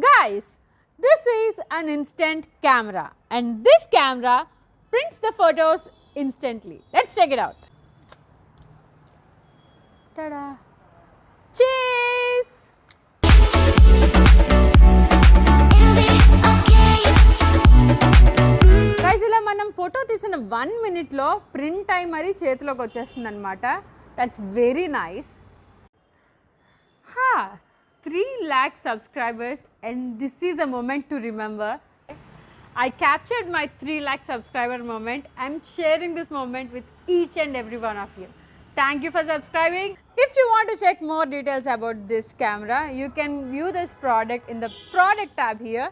Guys, this is an instant camera and this camera prints the photos instantly. Let's check it out. Ta-da! Cheese! Guys, ఇలా మనం photo తీసిన 1 minute లో print అయి మరి చేతిలోకి వచ్చేస్తుంది అన్నమాట. That's very nice. 3 lakh subscribers and this is a moment to remember. I captured my 3 lakh subscriber moment. I'm sharing this moment with each and every one of you. Thank you for subscribing. If you want to check more details about this camera, you can view this product in the product tab here.